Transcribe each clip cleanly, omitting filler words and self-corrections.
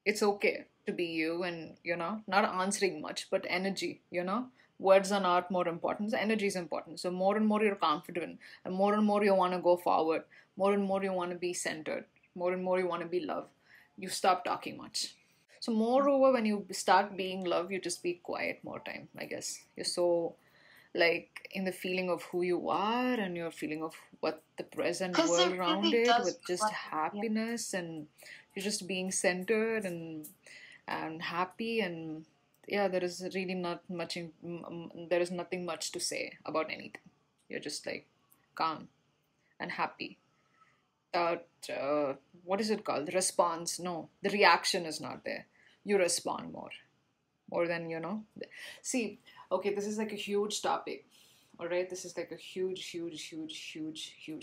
It's okay to be you and, not answering much, but energy. Words are not more important. So energy is important. So more and more you're confident, and more you want to go forward, more and more you want to be centered, more and more you want to be love. You stop talking much. So moreover, when you start being love, you just be quiet more time, I guess. You're so like in the feeling of who you are and your feeling of what the present Because world it around really it does with just reflect. Yeah. happiness, and you're just being centered and happy, and yeah, there is really not much there is nothing much to say about anything. You're just like calm and happy. uh, what is it called, response? No, the reaction is not there. You respond more than see. Okay, this is like a huge topic. All right, this is like a huge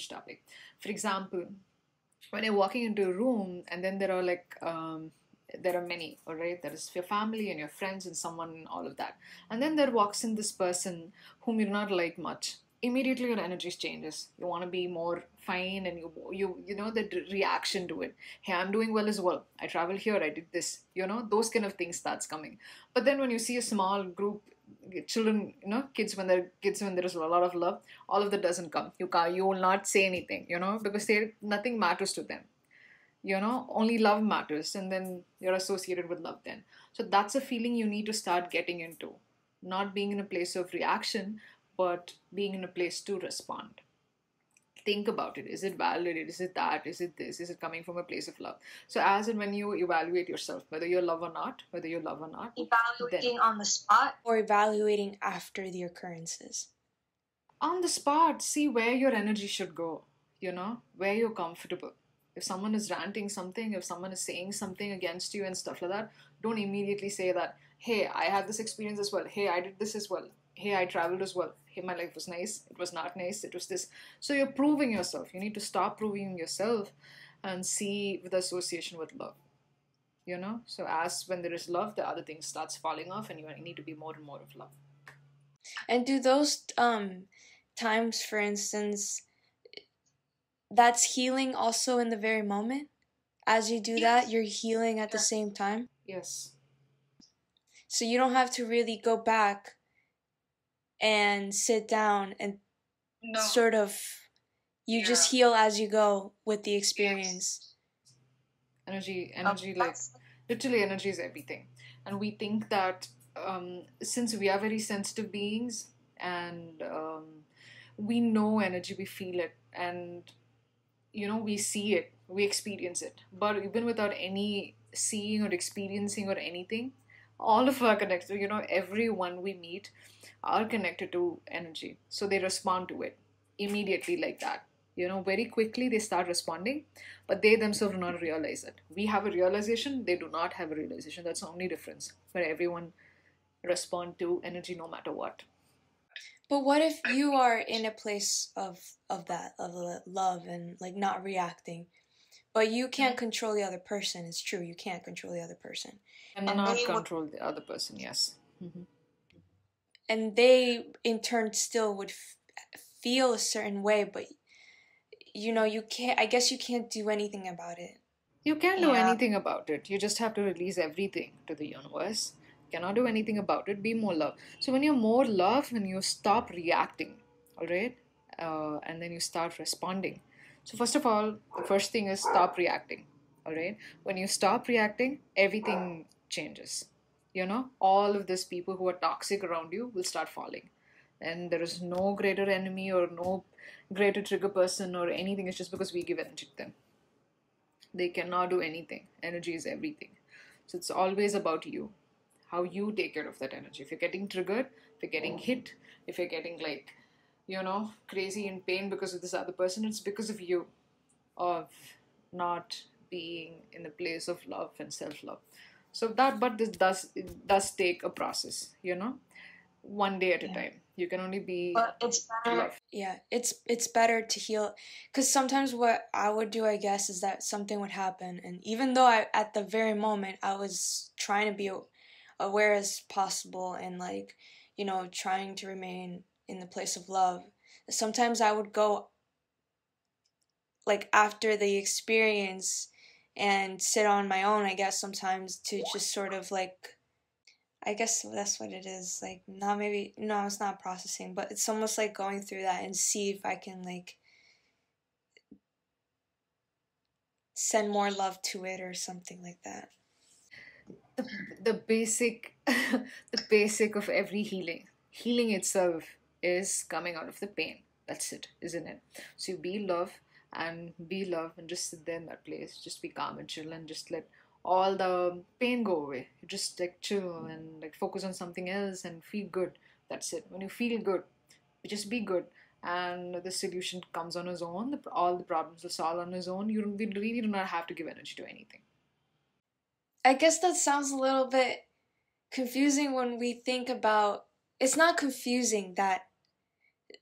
topic. For example, when you're walking into a room and then there are like there are many, all right, there is your family and your friends and someone and all of that, and then there walks in this person whom you do not like much. Immediately your energy changes. You want to be more fine, and you know the reaction to it. Hey, I'm doing well as well. I traveled here, I did this, those kind of things starts coming. But then when you see a small group, children, kids when there is a lot of love, all of that doesn't come. You will not say anything, because nothing matters to them. Only love matters, and then you're associated with love then. So that's a feeling you need to start getting into. Not being in a place of reaction, but being in a place to respond. Think about it. Is it valid? Is it that? Is it this? Is it coming from a place of love? So as and when you evaluate yourself, whether you love or not, then Evaluating on the spot. Or evaluating after the occurrences. on the spot, see where your energy should go, where you're comfortable. If someone is ranting something, if someone is saying something against you and stuff like that, don't immediately say that, hey, I had this experience as well, hey, I did this as well, hey, I traveled as well, hey, my life was nice, it was not nice, it was this. So you're proving yourself. You need to stop proving yourself and see with association with love. So as when there is love, the other thing starts falling off, and you need to be more and more of love. And do those times, for instance, that's healing also in the very moment? As you do that, you're healing at the same time? Yes. So you don't have to really go back and sit down and No. sort of, you just heal as you go with the experience. Energy, like literally, energy is everything. And we think that since we are very sensitive beings, and we know energy, we feel it, and we see it, we experience it. But even without any seeing or experiencing or anything, all of our connected, everyone we meet are connected to energy. So they respond to it immediately, like that. Very quickly they start responding, but they themselves do not realize it. We have a realization, they do not have a realization. That's the only difference, where everyone respond to energy no matter what. But what if you are in a place of that, of love and like not reacting, but you can't control the other person? It's true, you can't control the other person. And not control the other person, yes. Mm-hmm. And they in turn still would feel a certain way, but you can't, I guess you can't do anything about it. You can't do anything about it. You just have to release everything to the universe. You cannot do anything about it. Be more love. So when you're more love, when you stop reacting, all right, and then you start responding. So first of all, the first thing is stop reacting. All right. When you stop reacting, everything changes. All of these people who are toxic around you will start falling, and there is no greater enemy or no greater trigger person or anything. It's just because we give energy to them. They cannot do anything. Energy is everything. So it's always about you, how you take care of that energy. If you're getting triggered, if you're getting hit, if you're getting like, crazy in pain because of this other person, it's because of you, of not being in the place of love and self-love. So that, but this does take a process, one day at a time. You can only be But it's better. love. Yeah, it's better to heal, because sometimes what I would do, I guess, is that something would happen, and even though I at the very moment I was trying to be aware as possible and like trying to remain in the place of love, sometimes I would go like after the experience and sit on my own, I guess, sometimes to just sort of like, I guess that's what it is. Like, not maybe, no, it's not processing, but it's almost like going through that and see if I can like send more love to it or something like that. The basic the basic of every healing itself is coming out of the pain. That's it, isn't it? So you be love and just sit there in that place, just be calm and chill and just let all the pain go away. You just like chill and like focus on something else and feel good. That's it. When you feel good, you just be good, and the solution comes on its own. All the problems will solve on its own. You really do not have to give energy to anything. I guess that sounds a little bit confusing when we think about, it's not confusing that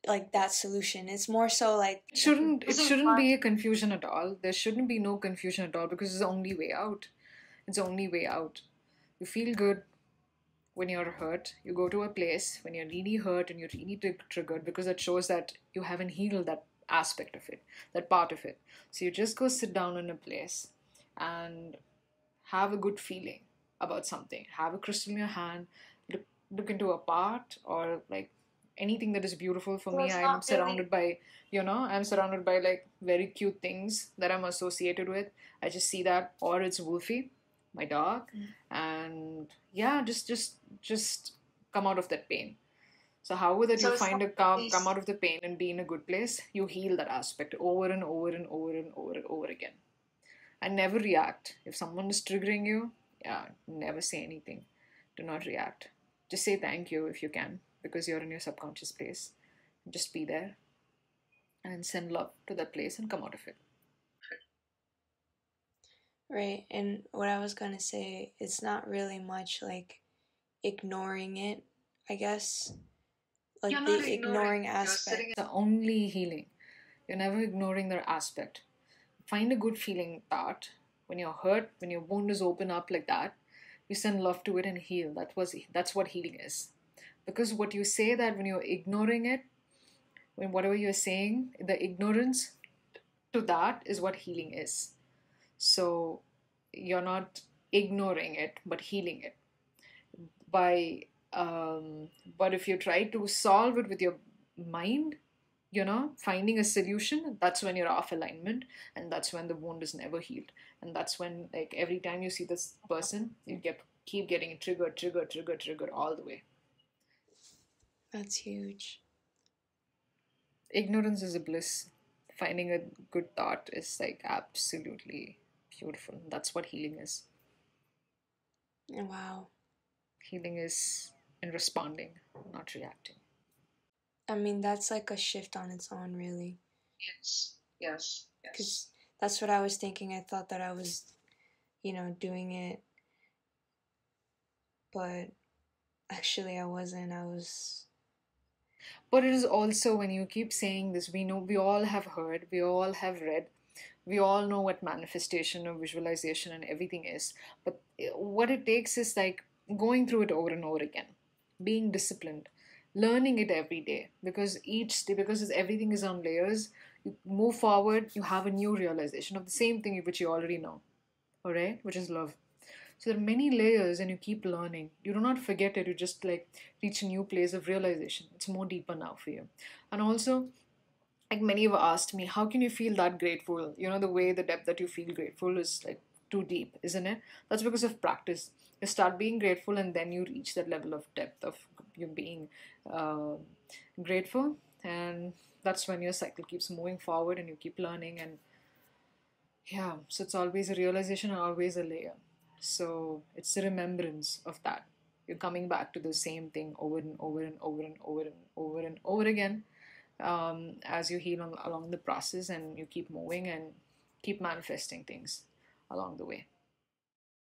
like that solution. It's more so like It shouldn't be a confusion at all. There shouldn't be no confusion at all because it's the only way out. It's the only way out. You feel good when you're hurt. You go to a place when you're really hurt and you're really triggered because that shows that you haven't healed that aspect of it, that part of it. So you just go sit down in a place and have a good feeling about something. Have a crystal in your hand, look into a part or like anything that is beautiful. For so me, it's I'm not really. surrounded by, I'm surrounded by like very cute things that I'm associated with. I just see that, or it's Wolfie, my dog, and yeah, just come out of that pain. So however that So you it's find not a come really. out of the pain and be in a good place, you heal that aspect over and over and over and over and over again. And never react. If someone is triggering you, yeah, never say anything. Do not react. Just say thank you if you can, because you're in your subconscious place. Just be there and send love to that place and come out of it. Right. And what I was gonna say, it's not really much like ignoring it, I guess. Like the ignoring aspect. The only healing. You're never ignoring their aspect. Find a good feeling thought. When you're hurt, when your wound is open up like that, you send love to it and heal. That's what healing is. Because what you say that when you're ignoring it, when whatever you're saying, the ignorance to that is what healing is. So you're not ignoring it, but healing it by. But if you try to solve it with your mind, finding a solution, that's when you're off alignment, and that's when the wound is never healed, and that's when like every time you see this person, you keep getting triggered all the way. That's huge. Ignorance is a bliss. Finding a good thought is like absolutely beautiful. That's what healing is. Wow. Healing is in responding, not reacting. I mean, that's like a shift on its own, really. Yes. Because that's what I was thinking. I thought that I was, doing it, but actually I wasn't. I was. But it is also when you keep saying this, we know, we all have heard, we all have read, we all know what manifestation or visualization and everything is. But what it takes is like going through it over and over again, being disciplined, learning it every day. Because each day, because everything is on layers, you move forward, you have a new realization of the same thing which you already know, all right, which is love. So there are many layers and you keep learning. You do not forget it, you just like reach a new place of realization. It's more deeper now for you. And also, like many have asked me, how can you feel that grateful? The way, the depth that you feel grateful is like too deep, isn't it? That's because of practice. You start being grateful and then you reach that level of depth of you being uh, grateful. And that's when your cycle keeps moving forward and you keep learning. And yeah, so it's always a realization and always a layer. So it's a remembrance of that. You're coming back to the same thing over and over and over and over and over and over again, as you heal along the process, and you keep moving and keep manifesting things along the way.